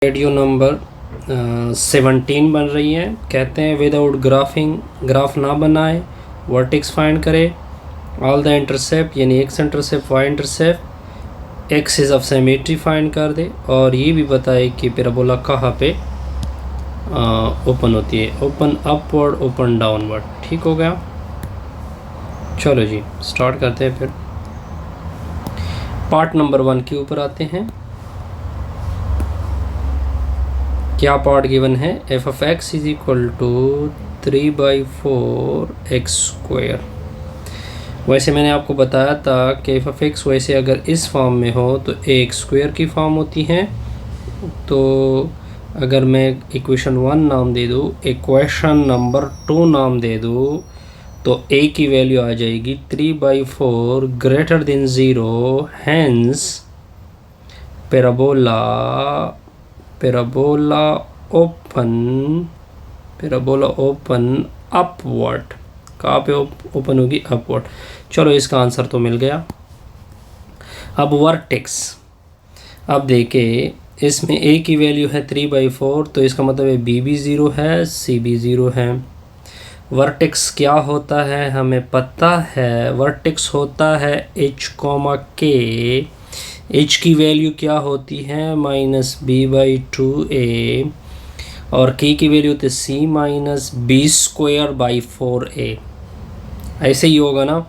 Video number 17 बन रही है। कहते हैं विदाउट ग्राफ ना बनाए, वर्टेक्स फाइंड करे, ऑल द इंटरसेप्ट यानी x intercept y intercept axis of symmetry find कर दे, और ये भी बताए कि पैराबोला कहाँ पे ओपन होती है, ओपन अपवर्ड ओपन डाउनवर्ड। ठीक हो गया, चलो जी स्टार्ट करते हैं। फिर पार्ट नंबर 1 के ऊपर आते हैं। क्या पार्ट गिवन है? F of x is equal to 3/4 x square. वैसे मैंने आपको बताया था कि एफ ऑफ एक्स वैसे अगर इस फॉर्म में हो तो ए एक्स स्क्वायर की फॉर्म होती है। तो अगर मैं इक्वेशन 1 नाम दे दूँ, इक्वेशन नंबर 2 नाम दे दूँ, तो ए की वैल्यू आ जाएगी 3/4 greater than 0, hence parabola open upward. कहाँ पे ओपन होगी? अपवर्ड। चलो इसका आंसर तो मिल गया। अब वर्टेक्स, अब देखें इसमें ए की वैल्यू है 3/4, तो इसका मतलब है बी भी 0 है, सी भी 0 है। वर्टेक्स क्या होता है हमें पता है, वर्टेक्स होता है h, k। h की वैल्यू क्या होती है? -b/2a, और k की वैल्यू होती है c-b²/4a। ऐसे ही होगा ना,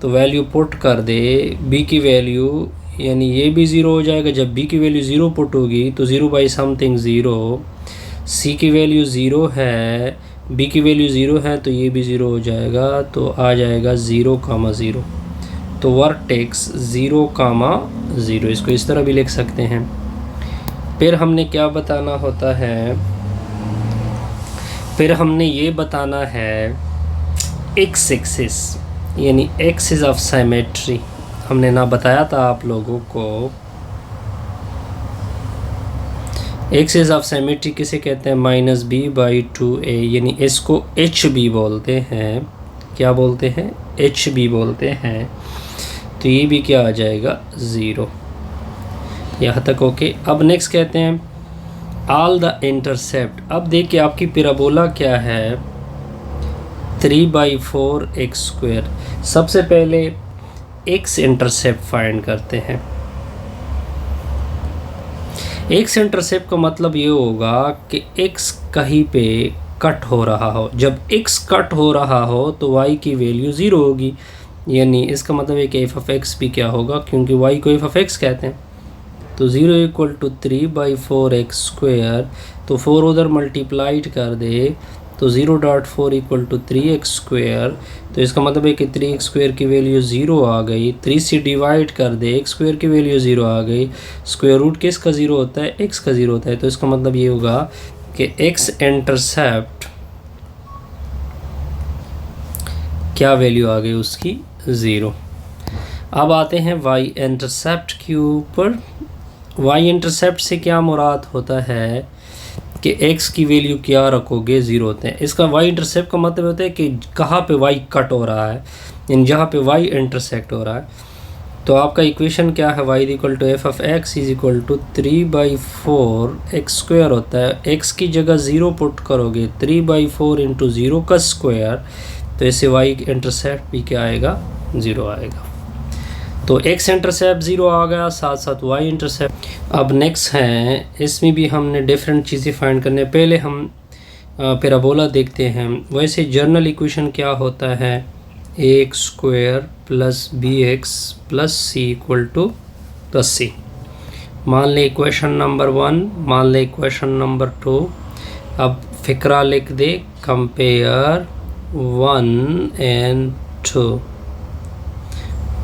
तो वैल्यू पुट कर दे। b की वैल्यू यानी ये भी 0 हो जाएगा। जब b की वैल्यू 0 पुट होगी तो 0/something 0, c की वैल्यू 0 है, b की वैल्यू 0 है, तो ये भी 0 हो जाएगा, तो आ जाएगा 0,0। तो वर्टेक्स 0,0, इसको इस तरह भी लिख सकते हैं। फिर हमने क्या बताना होता है? फिर हमने ये बताना है एक्स एक्सिस यानी एक्सिस ऑफ सिमेट्री। हमने ना बताया था आप लोगों को, एक्सिस ऑफ सिमेट्री किसे कहते हैं? -b/2a, यानी इसको HB बोलते हैं। क्या बोलते हैं? HB बोलते हैं। तो ये भी क्या आ जाएगा? 0। यहाँ तक ओके। अब नेक्स्ट कहते हैं ऑल द इंटरसेप्ट। अब देखिए आपकी पैराबोला क्या है? 3/4 एक्स स्क्वायर। सबसे पहले एक्स इंटरसेप्ट फाइंड करते हैं। एक्स इंटरसेप्ट का मतलब ये होगा कि एक्स कहीं पे कट हो रहा हो। जब एक्स कट हो रहा हो तो वाई की वैल्यू 0 होगी, यानी इसका मतलब है कि एफ ऑफ एक्स भी क्या होगा, क्योंकि वाई को एफ ऑफ एक्स कहते हैं। तो 0 = 3/4 एक्स स्क्वायर, तो 4 उधर मल्टीप्लाइड कर दे, तो 0.4 = 3x स्क्वायर। तो इसका मतलब है कि 3x स्क्वायर की वैल्यू 0 आ गई। 3 से डिवाइड कर दे, एक्स स्क्वायर की वैल्यू 0 आ गई। स्क्वायर रूट किसका 0 होता है? एक्स का 0 होता है। तो इसका मतलब ये होगा कि एक्स इंटरसेप्ट क्या वैल्यू आ गई उसकी? 0। अब आते हैं वाई इंटरसेप्ट के ऊपर। वाई इंटरसेप्ट से क्या मुराद होता है कि x की वैल्यू क्या रखोगे? 0 होते हैं। इसका वाई इंटरसेप्ट का मतलब होता है कि कहाँ पे y कट हो रहा है, यानी जहाँ पे y इंटरसेक्ट हो रहा है। तो आपका इक्वेशन क्या है? y = f of x = 3/4 x square होता है। x की जगह 0 पुट करोगे, 3/4 × 0 का स्क्वायर, तो ऐसे y इंटरसेप्ट भी क्या आएगा? 0 आएगा। तो x इंटरसेप्ट 0 आ गया, साथ साथ y इंटरसेप्ट। अब नेक्स्ट है, इसमें भी हमने डिफरेंट चीज़ें फाइंड करने। पहले हम पैराबोला देखते हैं। वैसे जर्नल इक्वेशन क्या होता है? ax² + bx + c = +c। मान ले इक्वेशन नंबर 1, मान ले इक्वेशन नंबर 2। अब फिक्रा लिख दे, कंपेयर 1 and 2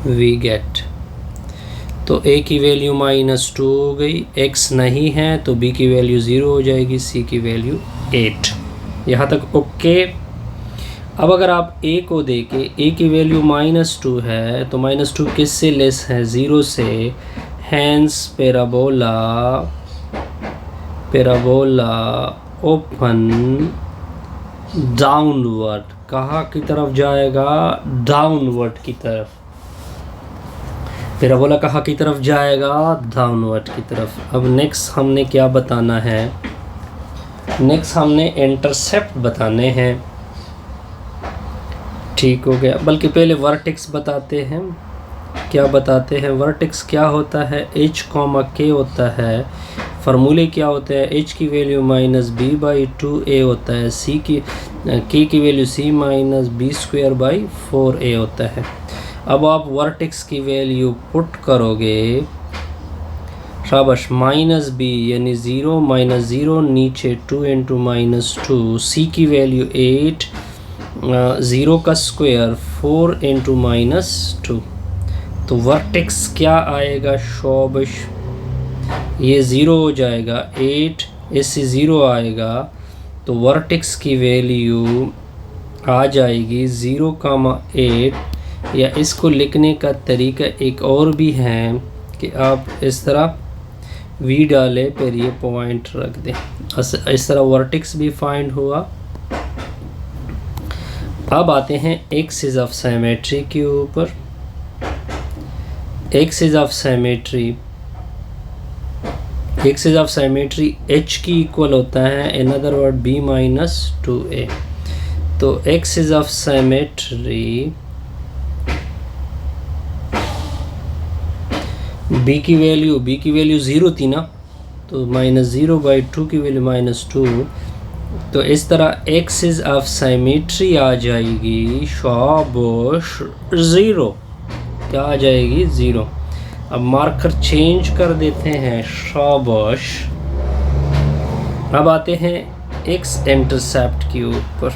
वी गेट। तो a की वैल्यू -2 हो गई, x नहीं है तो b की वैल्यू 0 हो जाएगी, c की वैल्यू 8। यहाँ तक ओके। अब अगर आप a को देखें, a की वैल्यू -2 है, तो -2 किससे लेस है? 0 से। Hence parabola open downward. कहाँ की तरफ जाएगा? डाउनवर्ड की तरफ। पैराबोला कहाँ की तरफ जाएगा, डाउनवर्ड की तरफ। अब नेक्स्ट हमने क्या बताना है, नेक्स्ट हमने इंटरसेप्ट बताने हैं। ठीक हो गया, बल्कि पहले वर्टेक्स बताते हैं। क्या बताते हैं, वर्टेक्स क्या होता है, h, k होता है। फार्मूले क्या होते हैं, h की वैल्यू -b/2a होता है, k की वैल्यू c -b²/4a होता है। अब आप वर्टेक्स की वैल्यू पुट करोगे, शाबाश, -b यानी 0 -0 नीचे 2 × -2, c की वैल्यू 8, 0 का स्क्वायर 4 × -2। तो वर्टेक्स क्या आएगा, शाबाश, ये 0 हो जाएगा, 8 इससे 0 आएगा, तो वर्टेक्स की वैल्यू आ जाएगी 0,8। या इसको लिखने का तरीका एक और भी है कि आप इस तरह v डालें, फिर ये पॉइंट रख दें, इस तरह वर्टेक्स भी फाइंड हुआ। अब आते हैं एक्सिस ऑफ सिमेट्री के ऊपर। Axis of symmetry, axis of symmetry h की इक्वल होता है, in other word b - 2a। तो एक्सिस ऑफ सिमेट्री b की वैल्यू 0 थी ना, तो -0/2 की वैल्यू -2। तो इस तरह एक्सिस ऑफ सिमेट्री आ जाएगी, शाबाश, 0। क्या आ जाएगी, 0। अब मार्कर चेंज कर देते हैं, शाबाश। अब आते हैं एक्स इंटरसेप्ट के ऊपर।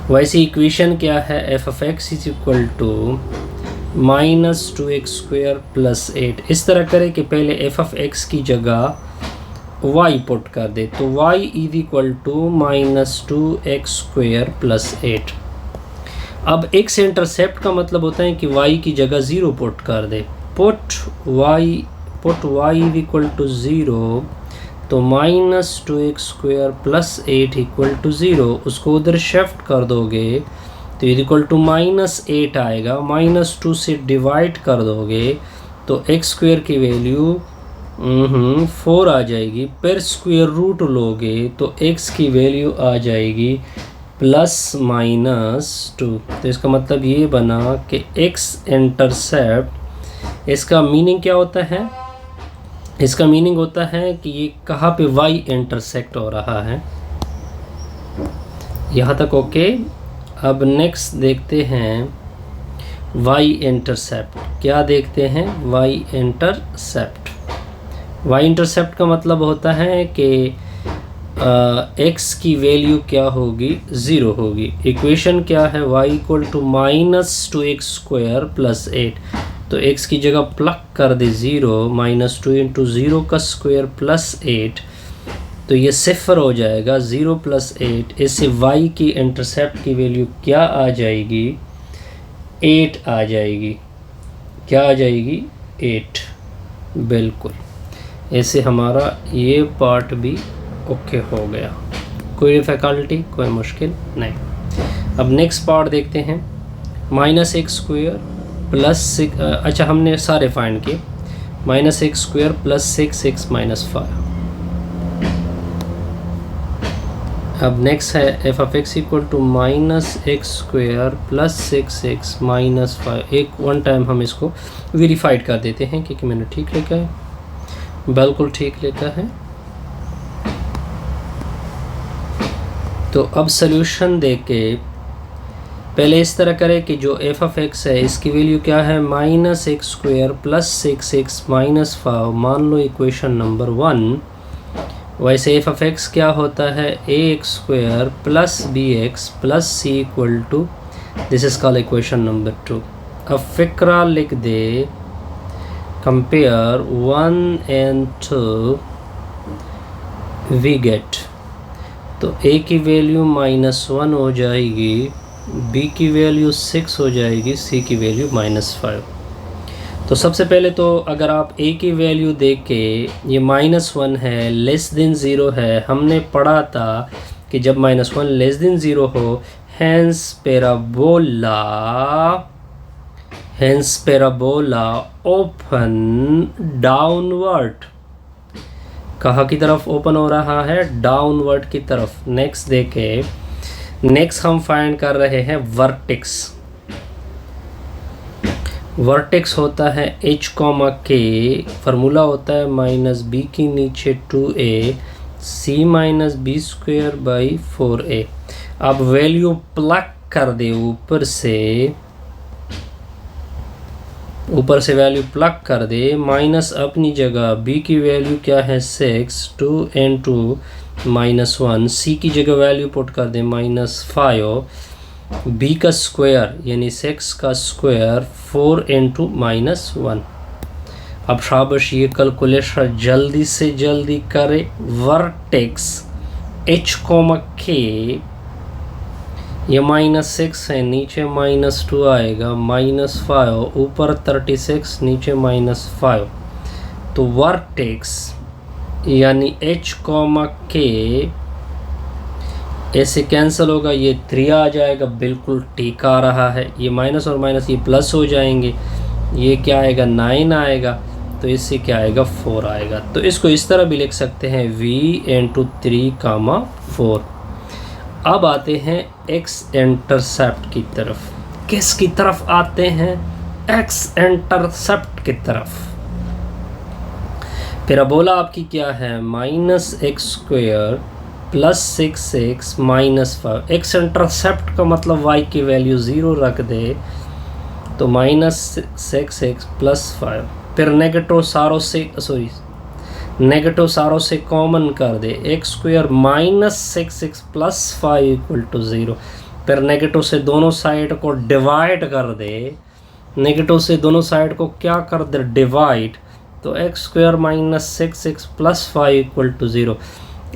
वैसे इक्वेशन क्या है, f(x) = -2x² + 8। इस तरह करें कि पहले f(x) की जगह y पुट कर दे, तो y = -2x² + 8। अब x इंटरसेप्ट का मतलब होता है कि y की जगह 0 पुट कर दे। पुट y = 0, तो -2x² + 8 = 0, उसको उधर शिफ्ट कर दोगे तो -8 आएगा। -2 से डिवाइड कर दोगे तो x² की वैल्यू 4 आ जाएगी, फिर स्क्वायर रूट लोगे तो x की वैल्यू आ जाएगी ±2। तो इसका मतलब ये बना कि x इंटरसेप्ट, इसका मीनिंग क्या होता है, इसका मीनिंग होता है कि ये कहाँ पे y इंटरसेक्ट हो रहा है। यहाँ तक ओके। अब नेक्स्ट देखते हैं y इंटरसेप्ट। क्या देखते हैं, y इंटरसेप्ट। y इंटरसेप्ट का मतलब होता है कि x की वैल्यू क्या होगी, 0 होगी। इक्वेशन क्या है, y = -2x² + 8। तो x की जगह प्लग कर दे 0, -2 × 0 का स्क्वायर + 8, तो ये 0 हो जाएगा, 0 + 8। इससे y की इंटरसेप्ट की वैल्यू क्या आ जाएगी, 8 आ जाएगी। क्या आ जाएगी, 8। बिल्कुल, ऐसे हमारा ये पार्ट भी ओके हो गया। कोई डिफ़िकल्टी, कोई मुश्किल नहीं। अब नेक्स्ट पार्ट देखते हैं, -x² + 6। अच्छा, हमने सारे फाइंड किए। -x² + 6x - 5। अब नेक्स्ट है f(x) = -x² + 6x - 5। एक वन टाइम हम इसको वेरीफाइड कर देते हैं कि मैंने ठीक लिखा है। बिल्कुल ठीक लिखा है। तो अब सॉल्यूशन देके पहले इस तरह करें कि जो f(x) है इसकी वैल्यू क्या है, -x² + 6x - 5। मान लो इक्वेशन नंबर 1। वैसे f(x) क्या होता है, ax² + bx + c = this is called equation number 2। अब फिक्रा लिख दे, कंपेयर 1 and 2 वी गेट। तो a की वैल्यू -1 हो जाएगी, b की वैल्यू 6 हो जाएगी, c की वैल्यू -5। तो सबसे पहले तो अगर आप a की वैल्यू देख के, ये -1 है, <0 है, हमने पढ़ा था कि जब -1 <0 हो, hence parabola open downward, कहाँ की तरफ ओपन हो रहा है, डाउनवर्ड की तरफ। नेक्स्ट देखे, नेक्स्ट हम फाइंड कर रहे हैं वर्टेक्स। वर्टेक्स होता है h, k, फार्मूला होता है माइनस बी की नीचे 2a c minus b square by 4a। अब वैल्यू प्लग कर दे ऊपर से वैल्यू प्लग कर दे, माइनस अपनी जगह, b की वैल्यू क्या है 6, 2 and 2 -1, c की जगह वैल्यू पुट कर दे -5, b का स्क्वायर यानी 6 का स्क्वायर 4 into -1। अब शाबाश, ये कैलकुलेशन जल्दी से जल्दी करे। वर्टेक्स h, k, ये -6 है, नीचे -2 आएगा, -5, ऊपर 36, नीचे -5। तो वर्टेक्स यानी h, k ऐसे कैंसिल होगा, ये 3 आ जाएगा, बिल्कुल ठीक आ रहा है। ये माइनस और माइनस ये प्लस हो जाएंगे, ये क्या आएगा 9 आएगा, तो इससे क्या आएगा 4 आएगा। तो इसको इस तरह भी लिख सकते हैं v into 3, 4। अब आते हैं x इंटरसेप्ट की तरफ। किस की तरफ आते हैं, x इंटरसेप्ट की तरफ। पैराबोला आपकी क्या है, -x² + 6x -5। x इंटरसेप्ट का मतलब y की वैल्यू 0 रख दे, तो -6x + 5। फिर नेगेटिव सारों से कॉमन कर दे, x² -6x + 5 = 0। फिर नेगेटिव से दोनों साइड को डिवाइड कर दे, नेगेटिव से दोनों साइड को क्या कर दे डिवाइड, तो x² -6x + 5 = 0।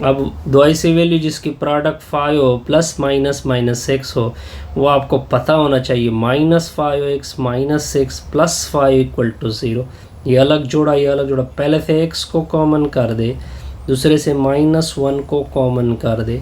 अब दो ऐसी वैल्यू जिसकी प्रोडक्ट 5 हो प्लस माइनस -6 हो, वो आपको पता होना चाहिए। -5x -6 + 5 = 0। ये अलग जोड़ा, ये अलग जोड़ा। पहले से x को कॉमन कर दे, दूसरे से -1 को कॉमन कर दे,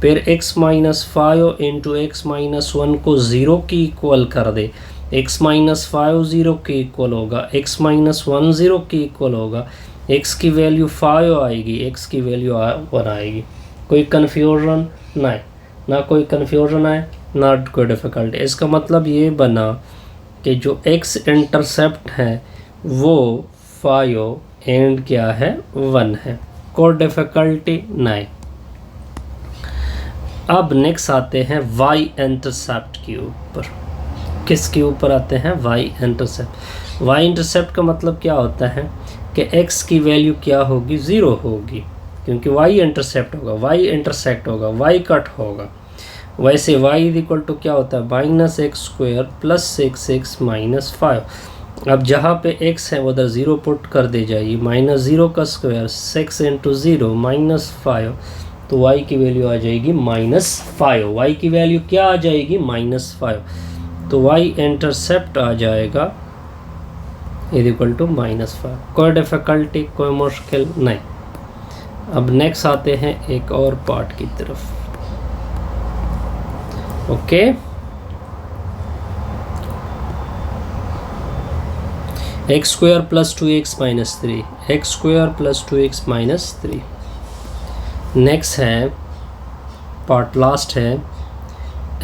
फिर x - 5 × x - 1 को 0 की इक्वल कर दे। x - 5 0 के इक्वल होगा, x - 1 0 के इक्वल होगा। x की वैल्यू 5 आएगी, x की वैल्यू 1 आएगी। कोई कन्फ्यूजन नहीं, ना कोई कन्फ्यूजन है ना कोई डिफ़िकल्टी। इसका मतलब ये बना कि जो x इंटरसेप्ट है वो 5 एंड क्या है 1 है, कोई डिफ़िकल्टी नहीं। अब नेक्स्ट आते हैं y इंटरसेप्ट के ऊपर। किसके ऊपर आते हैं, y इंटरसेप्ट। y इंटरसेप्ट का मतलब क्या होता है कि x की वैल्यू क्या होगी 0 होगी, क्योंकि y इंटरसेप्ट होगा, y इंटरसेक्ट होगा, y कट होगा। वैसे y = क्या होता है -x² + 6x -5। अब जहाँ पे x है उधर 0 पुट कर दे जाइए, -0 का स्क्वायर 6 × 0 -5, तो y की वैल्यू आ जाएगी -5। y की वैल्यू क्या आ जाएगी -5, तो y इंटरसेप्ट आ जाएगा -5। कोई डिफ़िकल्टी, कोई मुश्किल नहीं। अब नेक्स्ट आते हैं एक और पार्ट की तरफ। Okay, x² + 2x - 3, x² + 2x - 3। Next है पार्ट, लास्ट है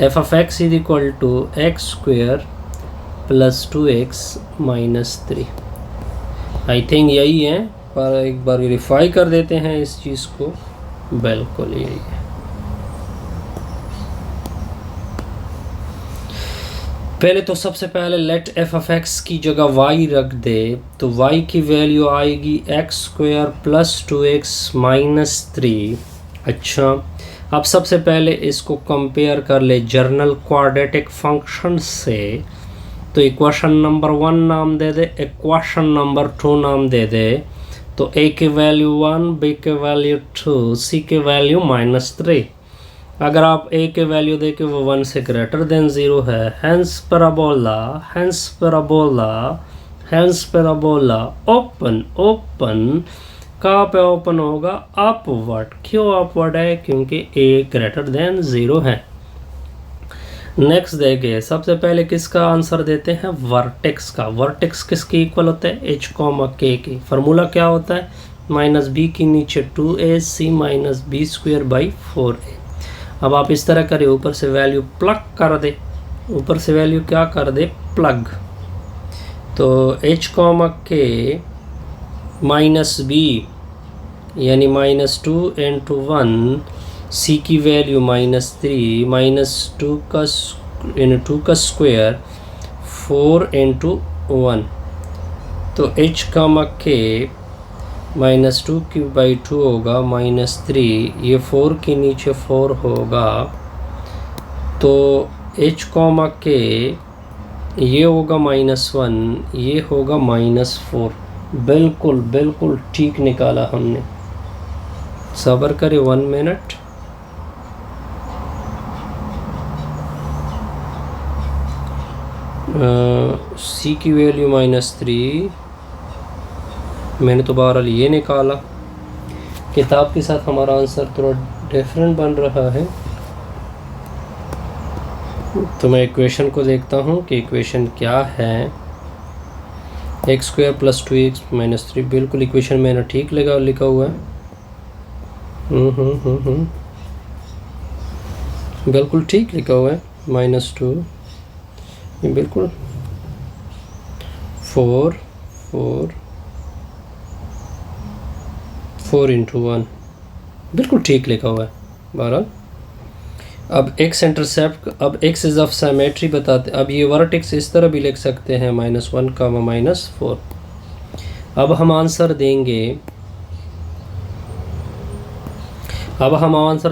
f(x) = x² + 2x - 3। I think यही है, पर एक बार वेरीफाई कर देते हैं इस चीज़ को। बिल्कुल यही है। पहले तो सबसे पहले लेट f(x) की जगह y रख दे, तो y की वैल्यू आएगी x² + 2x - 3। अच्छा, अब सबसे पहले इसको कंपेयर कर ले जर्नल क्वाड्रेटिक फंक्शन से। तो इक्वेशन नंबर 1 नाम दे दे, इक्वेशन नंबर 2 नाम दे दे। तो a की वैल्यू 1, b की वैल्यू 2, c की वैल्यू -3। अगर आप a के वैल्यू देखें वो 1 से ग्रेटर देन 0 है। हेंस पैराबोला ओपन कहाँ पे ओपन होगा, अपवर्ड। क्यों अपवर्ड है, क्योंकि a ग्रेटर देन 0 है। नेक्स्ट देखिए, सबसे पहले किसका आंसर देते हैं, वर्टेक्स का। वर्टेक्स किसके इक्वल होता है, एच कॉमा के की। फार्मूला क्या होता है, माइनस बी के नीचे 2ac minus B square by 4a। अब आप इस तरह करें, ऊपर से वैल्यू प्लग कर दे, ऊपर से वैल्यू क्या कर दे, प्लग। तो एच कॉमा के माइनस बी यानी -2 इंटू 1, सी की वैल्यू -3 -2 का स्क्वायर 4 इंटू 1। तो h कॉमा के -2 की बाई 2 होगा -3, ये 4 के नीचे 4 होगा। तो h कॉमा के ये होगा -1, ये होगा -4। बिल्कुल बिल्कुल ठीक निकाला हमने। सब्र करें 1 मिनट। सी की वैल्यू -3, मैंने तो बहरहाल ये निकाला। किताब के साथ हमारा आंसर थोड़ा डिफरेंट बन रहा है। तो मैं इक्वेशन को देखता हूँ कि इक्वेशन क्या है। X square plus 2x minus 3, बिल्कुल इक्वेशन मैंने ठीक लिखा हुआ है। बिल्कुल ठीक लिखा हुआ है। -2 ये बिल्कुल 4 इंटू 1 बिल्कुल ठीक लिखा हुआ है। बहरहाल अब x इंटरसेप्ट, अब x इज ऑफ सिमेट्री बताते। अब ये वर्टेक्स इस तरह भी लिख सकते हैं, -1 का -4। अब हम आंसर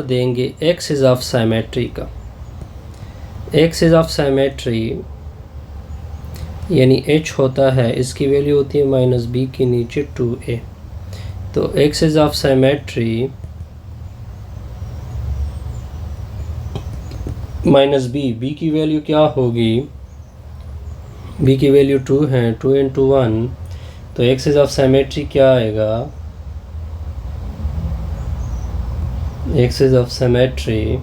देंगे, x इज ऑफ सिमेट्री का। x इज ऑफ सिमेट्री यानी h होता है, इसकी वैल्यू होती है -b के नीचे 2a। तो x is of symmetry -b की वैल्यू क्या होगी, b की वैल्यू 2 है, 2 इंटू 1। तो x इज ऑफ सिमेट्री क्या आएगा, x इज ऑफ सिमेट्री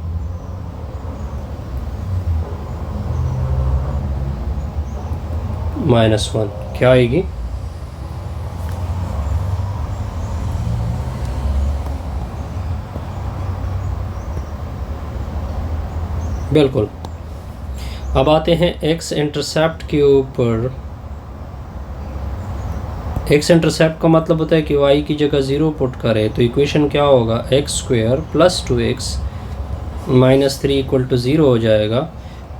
-1 क्या आएगी, बिल्कुल। अब आते हैं x इंटरसेप्ट के ऊपर। x इंटरसेप्ट का मतलब होता है कि y की जगह 0 पुट करें। तो इक्वेशन क्या होगा, x square plus 2x minus 3 equal to 0 हो जाएगा।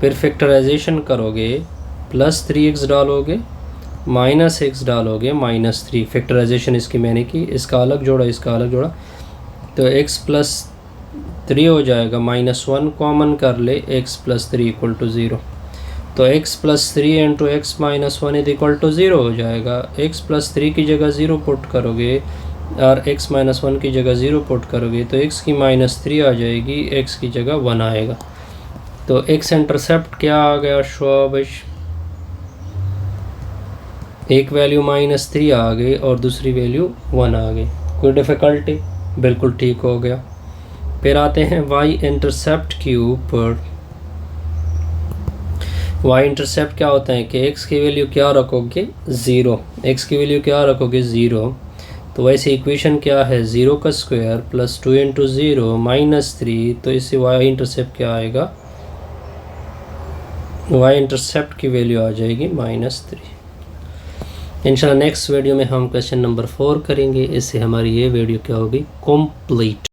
फिर फैक्टराइजेशन करोगे, +3x डालोगे, -x डालोगे, -3। फैक्टराइजेशन इसकी मैंने की, इसका अलग जोड़ा, इसका अलग जोड़ा, तो x प्लस 3 हो जाएगा। -1 कॉमन कर ले, x प्लस 3 इक्वल टू 0। तो x plus 3 into x minus 1 is equal to 0 हो जाएगा। x प्लस 3 की जगह 0 पुट करोगे और x माइनस 1 की जगह 0 पुट करोगे तो x की -3 आ जाएगी, x की जगह 1 आएगा। तो x इंटरसेप्ट क्या आ गया शोबश, एक वैल्यू -3 आ गई और दूसरी वैल्यू 1 आ गई। कोई डिफ़िकल्टी, बिल्कुल ठीक हो गया। फिर आते हैं y इंटरसेप्ट के ऊपर। y इंटरसेप्ट क्या होता है कि x की वैल्यू क्या रखोगे, 0। x की वैल्यू क्या रखोगे, 0। तो वैसे इक्वेशन क्या है, 0 का स्क्वायर प्लस 2 इंटू 0 -3। तो इससे y इंटरसेप्ट क्या आएगा, y इंटरसेप्ट की वैल्यू आ जाएगी -3। इंशाल्लाह नेक्स्ट वीडियो में हम क्वेश्चन नंबर 4 करेंगे। इससे हमारी ये वीडियो क्या होगी, कंप्लीट।